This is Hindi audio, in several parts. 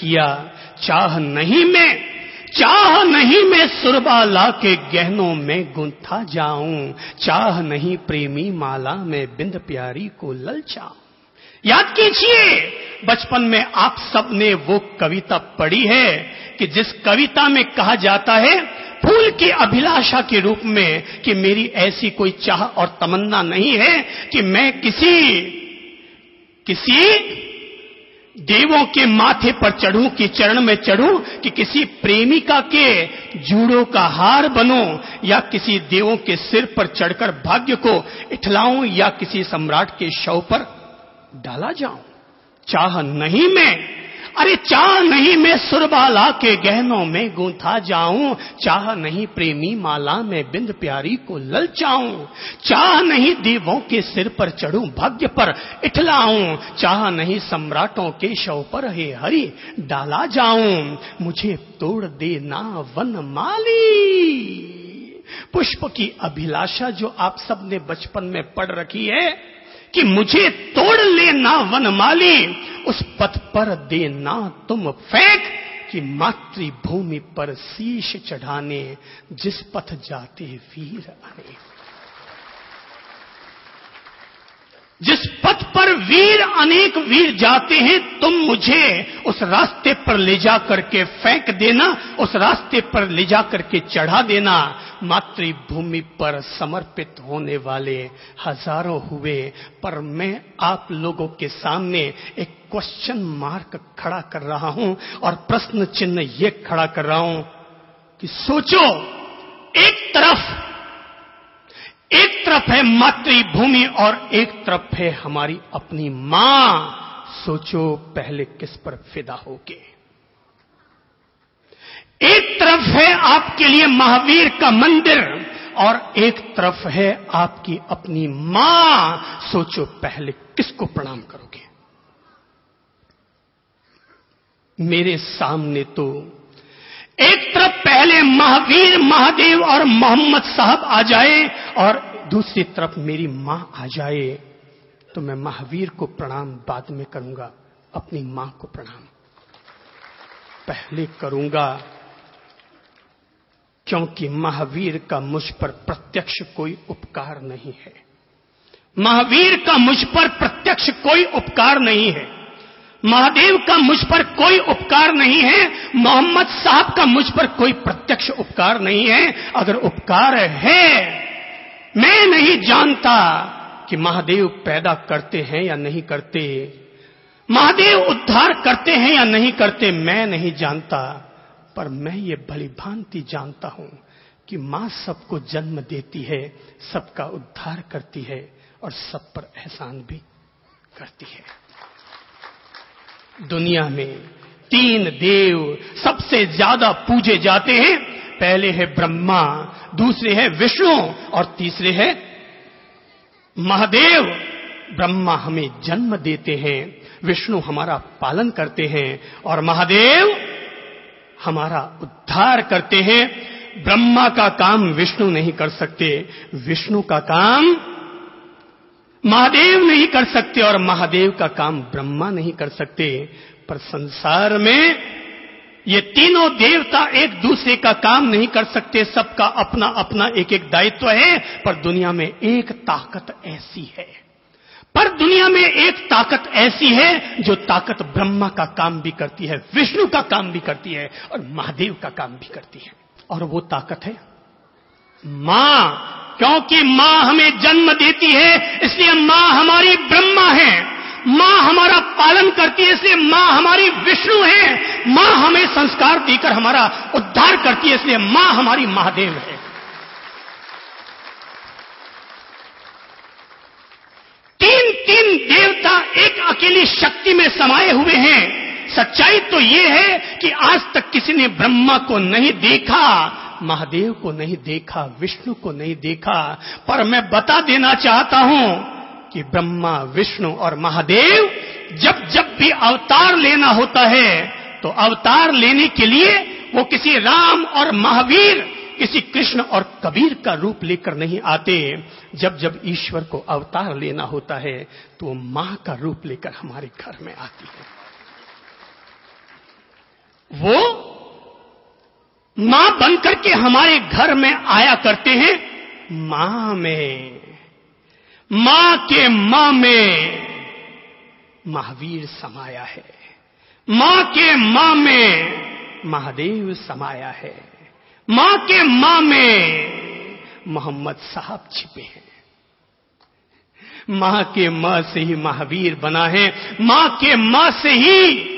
किया। चाह नहीं मैं सुरबा ला के गहनों में गुंथा जाऊं, चाह नहीं प्रेमी माला में बिंद प्यारी को ललचाऊं। याद कीजिए, बचपन में आप सब ने वो कविता पढ़ी है कि जिस कविता में कहा जाता है फूल की अभिलाषा के रूप में कि मेरी ऐसी कोई चाह और तमन्ना नहीं है कि मैं किसी देवों के माथे पर चढ़ूं, कि चरण में चढ़ूं, कि किसी प्रेमिका के जूड़ों का हार बनूं, या किसी देवों के सिर पर चढ़कर भाग्य को इठलाऊं, या किसी सम्राट के शव पर डाला जाऊं। चाह नहीं मैं सुरबाला के गहनों में गूंथा जाऊं, चाह नहीं प्रेमी माला में बिंद प्यारी को ललचाऊं, चाह नहीं देवों के सिर पर चढ़ूं भाग्य पर इठलाऊं, चाह नहीं सम्राटों के शव पर हे हरि डाला जाऊं। मुझे तोड़ देना वनमाली। पुष्प की अभिलाषा जो आप सब ने बचपन में पढ़ रखी है कि मुझे तोड़ लेना वनमाली, उस पथ पर देना तुम फेंक, कि मातृभूमि पर शीश चढ़ाने जिस पथ जाते वीर अनेक। जिस पथ पर वीर अनेक वीर जाते हैं, तुम मुझे उस रास्ते पर ले जा करके फेंक देना, उस रास्ते पर ले जा करके चढ़ा देना। मातृभूमि पर समर्पित होने वाले हजारों हुए, पर मैं आप लोगों के सामने एक क्वेश्चन मार्क खड़ा कर रहा हूं और प्रश्न चिन्ह ये खड़ा कर रहा हूं कि सोचो, एक तरफ है मातृभूमि और एक तरफ है हमारी अपनी मां। सोचो पहले किस पर फिदा होगे। एक तरफ है आपके लिए महावीर का मंदिर और एक तरफ है आपकी अपनी मां। सोचो पहले किसको प्रणाम करोगे। मेरे सामने तो एक तरफ पहले महावीर, महादेव और मोहम्मद साहब आ जाए और दूसरी तरफ मेरी मां आ जाए, तो मैं महावीर को प्रणाम बाद में करूंगा, अपनी मां को प्रणाम पहले करूंगा, क्योंकि महावीर का मुझ पर प्रत्यक्ष कोई उपकार नहीं है। महावीर का मुझ पर प्रत्यक्ष कोई उपकार नहीं है। महादेव का मुझ पर कोई उपकार नहीं है। मोहम्मद साहब का मुझ पर कोई प्रत्यक्ष उपकार नहीं है। अगर उपकार है, मैं नहीं जानता कि महादेव पैदा करते हैं या नहीं करते, महादेव उद्धार करते हैं या नहीं करते, मैं नहीं जानता। पर मैं ये भली भांति जानता हूं कि मां सबको जन्म देती है, सबका उद्धार करती है और सब पर एहसान भी करती है। दुनिया में 3 देव सबसे ज्यादा पूजे जाते हैं। पहले है ब्रह्मा, दूसरे है विष्णु और तीसरे है महादेव। ब्रह्मा हमें जन्म देते हैं, विष्णु हमारा पालन करते हैं और महादेव हमारा उद्धार करते हैं। ब्रह्मा का काम विष्णु नहीं कर सकते, विष्णु का काम महादेव नहीं कर सकते और महादेव का काम ब्रह्मा नहीं कर सकते। पर संसार में ये तीनों देवता एक दूसरे का काम नहीं कर सकते, सबका अपना अपना एक एक दायित्व है। पर दुनिया में एक ताकत ऐसी है, जो ताकत ब्रह्मा का काम भी करती है, विष्णु का काम भी करती है और महादेव का काम भी करती है। और वो ताकत है मां। क्योंकि मां हमें जन्म देती है, इसलिए मां हमारी ब्रह्मा है। मां हमारा पालन करती है, इसलिए मां हमारी विष्णु है। मां हमें संस्कार देकर हमारा उद्धार करती है, इसलिए मां हमारी महादेव है। तीन देवता एक अकेली शक्ति में समाये हुए हैं। सच्चाई तो यह है कि आज तक किसी ने ब्रह्मा को नहीं देखा, महादेव को नहीं देखा, विष्णु को नहीं देखा। पर मैं बता देना चाहता हूं कि ब्रह्मा, विष्णु और महादेव जब जब भी अवतार लेना होता है, तो अवतार लेने के लिए वो किसी राम और महावीर, किसी कृष्ण और कबीर का रूप लेकर नहीं आते। जब जब ईश्वर को अवतार लेना होता है, तो वो मां का रूप लेकर हमारे घर में आती है। वो मां बनकर के हमारे घर में आया करते हैं। मां में, मां के मां में महावीर समाया है, मां के मां में महादेव समाया है, मां के मां में मोहम्मद साहब छिपे हैं। मां के मां से ही महावीर बना है, मां के मां से ही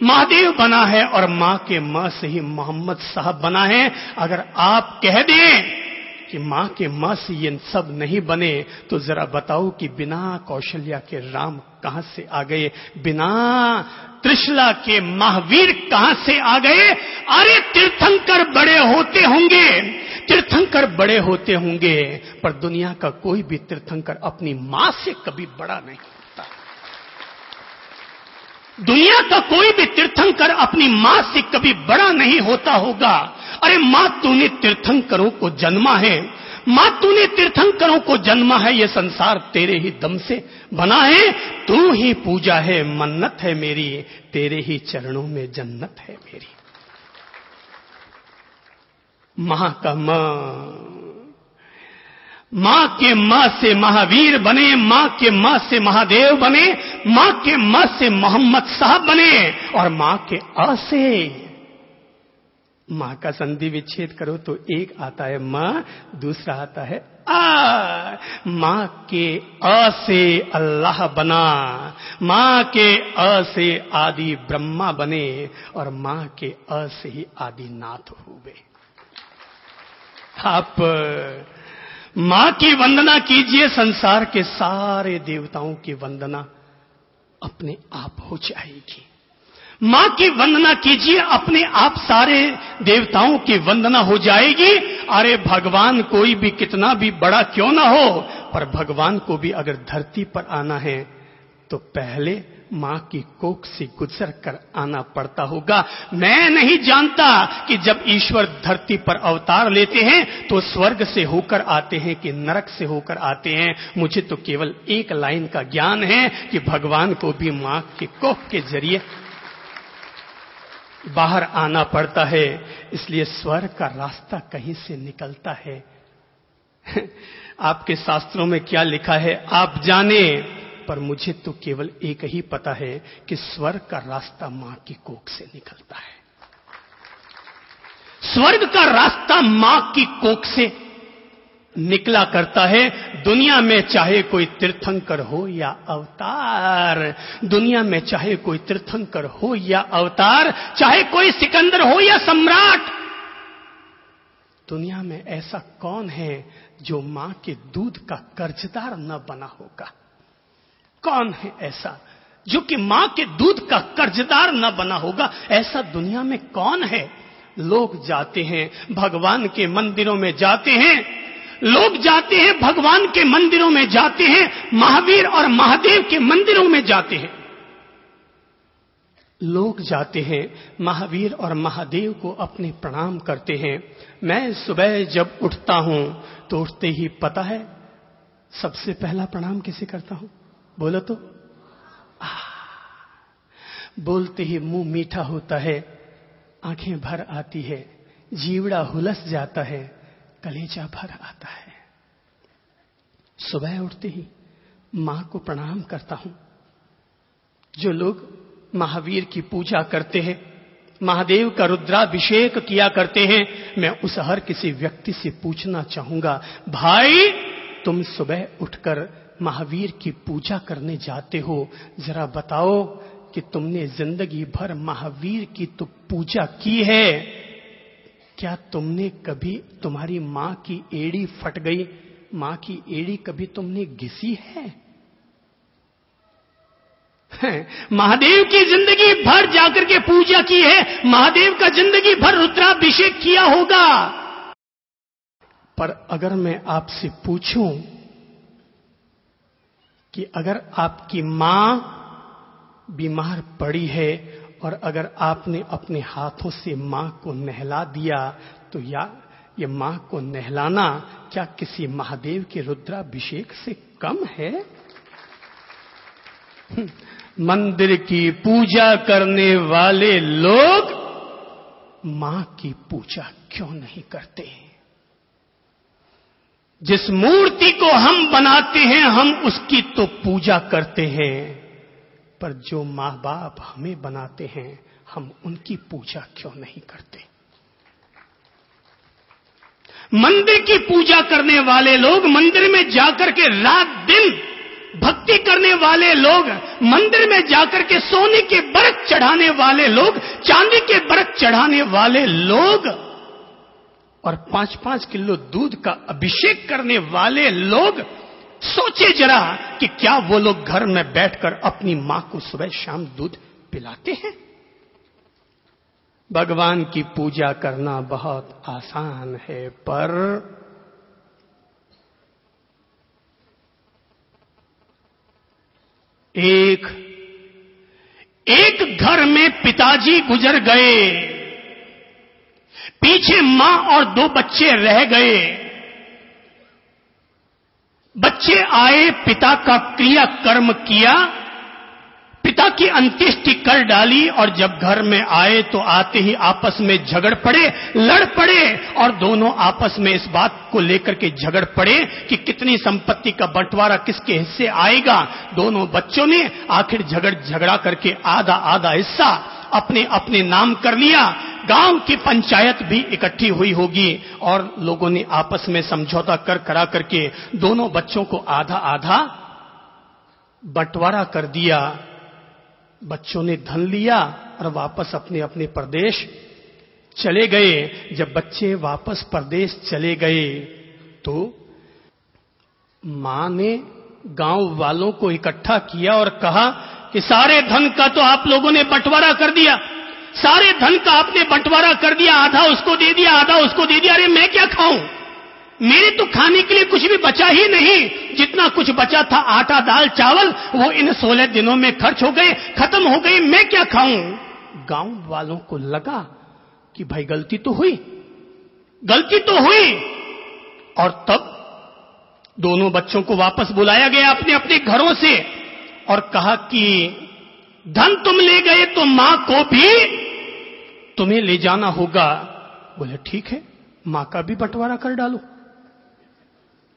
महादेव बना है और मां के मां से ही मोहम्मद साहब बना है। अगर आप कह दें कि मां के मां से ये सब नहीं बने तो जरा बताओ कि बिना कौशल्या के राम कहां से आ गए, बिना त्रिशला के महावीर कहां से आ गए? अरे तीर्थंकर बड़े होते होंगे, तीर्थंकर बड़े होते होंगे, पर दुनिया का कोई भी तीर्थंकर अपनी मां से कभी बड़ा नहीं होता। दुनिया का कोई भी तीर्थंकर अपनी मां से कभी बड़ा नहीं होता होगा। अरे मां तूने तीर्थंकरों को जन्मा है, मां तूने तीर्थंकरों को जन्मा है, ये संसार तेरे ही दम से बना है, तू ही पूजा है मन्नत है मेरी, तेरे ही चरणों में जन्नत है मेरी। मां का मां के मां से महावीर बने, मां के मां से महादेव बने, मां के मां से मोहम्मद साहब बने और मां के अ से मां का संधि विच्छेद करो तो एक आता है मां, दूसरा आता है आ। मां के अ से अल्लाह बना, मां के अ से आदि ब्रह्मा बने और मां के अ से ही आदि नाथ हुए। आप मां की वंदना कीजिए, संसार के सारे देवताओं की वंदना अपने आप हो जाएगी। मां की वंदना कीजिए, अपने आप सारे देवताओं की वंदना हो जाएगी। अरे भगवान कोई भी कितना भी बड़ा क्यों ना हो, पर भगवान को भी अगर धरती पर आना है तो पहले मां की कोख से गुजर कर आना पड़ता होगा। मैं नहीं जानता कि जब ईश्वर धरती पर अवतार लेते हैं तो स्वर्ग से होकर आते हैं कि नरक से होकर आते हैं। मुझे तो केवल एक लाइन का ज्ञान है कि भगवान को भी मां के कोख के जरिए बाहर आना पड़ता है, इसलिए स्वर्ग का रास्ता कहीं से निकलता है। आपके शास्त्रों में क्या लिखा है आप जाने, पर मुझे तो केवल एक ही पता है कि स्वर्ग का रास्ता मां की कोख से निकलता है। स्वर्ग का रास्ता मां की कोख से निकला करता है। दुनिया में चाहे कोई तीर्थंकर हो या अवतार, दुनिया में चाहे कोई तीर्थंकर हो या अवतार, चाहे कोई सिकंदर हो या सम्राट, दुनिया में ऐसा कौन है जो मां के दूध का कर्जदार न बना होगा? कौन है ऐसा जो कि मां के दूध का कर्जदार न बना होगा? ऐसा दुनिया में कौन है? लोग जाते हैं भगवान के मंदिरों में जाते हैं, लोग जाते हैं भगवान के मंदिरों में जाते हैं, महावीर और महादेव के मंदिरों में जाते हैं। लोग जाते हैं महावीर और महादेव को अपने प्रणाम करते हैं। मैं सुबह जब उठता हूं तो उठते ही पता है सबसे पहला प्रणाम किसे करता हूं? बोलो तो। बोलते ही मुंह मीठा होता है, आंखें भर आती है, जीवड़ा हुलस जाता है, कलेजा भर आता है। सुबह उठते ही मां को प्रणाम करता हूं। जो लोग महावीर की पूजा करते हैं, महादेव का रुद्राभिषेक किया करते हैं, मैं उस हर किसी व्यक्ति से पूछना चाहूंगा, भाई तुम सुबह उठकर महावीर की पूजा करने जाते हो, जरा बताओ कि तुमने जिंदगी भर महावीर की तो पूजा की है, क्या तुमने कभी, तुम्हारी मां की एड़ी फट गई, मां की एड़ी कभी तुमने घिसी है? महादेव की जिंदगी भर जाकर के पूजा की है, महादेव का जिंदगी भर रुद्राभिषेक किया होगा। पर अगर मैं आपसे पूछूं कि अगर आपकी मां बीमार पड़ी है और अगर आपने अपने हाथों से मां को नहला दिया तो या ये मां को नहलाना क्या किसी महादेव के रुद्राभिषेक से कम है? मंदिर की पूजा करने वाले लोग मां की पूजा क्यों नहीं करते? जिस मूर्ति को हम बनाते हैं हम उसकी तो पूजा करते हैं, पर जो मां बाप हमें बनाते हैं हम उनकी पूजा क्यों नहीं करते? मंदिर की पूजा करने वाले लोग, मंदिर में जाकर के रात दिन भक्ति करने वाले लोग, मंदिर में जाकर के सोने के बरत चढ़ाने वाले लोग, चांदी के बरत चढ़ाने वाले लोग और 5-5 किलो दूध का अभिषेक करने वाले लोग, सोचे जरा कि क्या वो लोग घर में बैठकर अपनी मां को सुबह शाम दूध पिलाते हैं? भगवान की पूजा करना बहुत आसान है, पर एक घर में पिताजी गुजर गए, पीछे मां और 2 बच्चे रह गए। बच्चे आए, पिता का क्रिया कर्म किया, पिता की अंत्येष्टि कर डाली और जब घर में आए तो आते ही आपस में झगड़ पड़े, लड़ पड़े और दोनों आपस में इस बात को लेकर के झगड़ पड़े कि कितनी संपत्ति का बंटवारा किसके हिस्से आएगा। दोनों बच्चों ने आखिर झगड़ा करके आधा आधा हिस्सा अपने अपने नाम कर लिया। गांव की पंचायत भी इकट्ठी हुई होगी और लोगों ने आपस में समझौता करा करके दोनों बच्चों को आधा आधा बंटवारा कर दिया। बच्चों ने धन लिया और वापस अपने अपने प्रदेश चले गए। जब बच्चे वापस प्रदेश चले गए तो मां ने गांव वालों को इकट्ठा किया और कहा कि सारे धन का तो आप लोगों ने बंटवारा कर दिया, सारे धन का आपने बंटवारा कर दिया, आधा उसको दे दिया, आधा उसको दे दिया। अरे मैं क्या खाऊं? मेरे तो खाने के लिए कुछ भी बचा ही नहीं। जितना कुछ बचा था आटा दाल चावल वो इन 16 दिनों में खर्च हो गए, खत्म हो गए, मैं क्या खाऊं? गांव वालों को लगा कि भाई गलती तो हुई। और तब दोनों बच्चों को वापस बुलाया गया अपने अपने घरों से और कहा कि धन तुम ले गए तो मां को भी तुम्हें ले जाना होगा। बोले ठीक है, मां का भी बंटवारा कर डालो,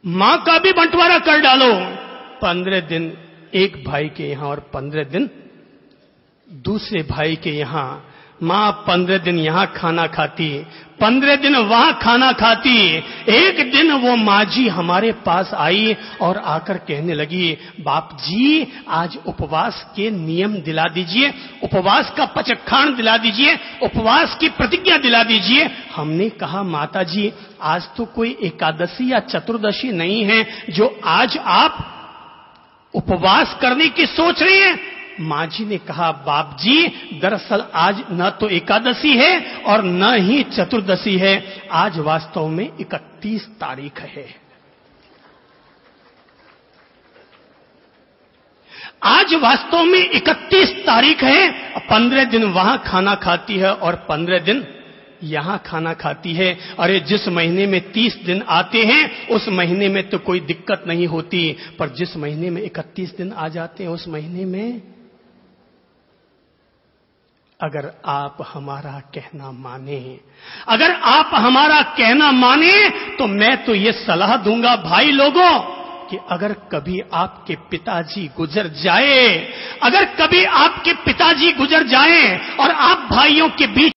मां का भी बंटवारा कर डालो। 15 दिन एक भाई के यहां और 15 दिन दूसरे भाई के यहां। मां 15 दिन यहां खाना खाती, 15 दिन वहां खाना खाती। एक दिन वो मां जी हमारे पास आई और आकर कहने लगी, बाप जी आज उपवास के नियम दिला दीजिए, उपवास का पचखान दिला दीजिए, उपवास की प्रतिज्ञा दिला दीजिए। हमने कहा माता जी आज तो कोई एकादशी या चतुर्दशी नहीं है जो आज आप उपवास करने की सोच रही हैं। मां जी ने कहा बाप जी दरअसल आज न तो एकादशी है और न ही चतुर्दशी है, आज वास्तव में 31 तारीख है। आज वास्तव में 31 तारीख है। 15 दिन वहां खाना खाती है और 15 दिन यहां खाना खाती है। अरे जिस महीने में 30 दिन आते हैं उस महीने में तो कोई दिक्कत नहीं होती, पर जिस महीने में 31 दिन आ जाते हैं उस महीने में अगर आप हमारा कहना माने, अगर आप हमारा कहना माने तो मैं तो ये सलाह दूंगा भाई लोगों कि अगर कभी आपके पिताजी गुजर जाए, अगर कभी आपके पिताजी गुजर जाएं और आप भाइयों के बीच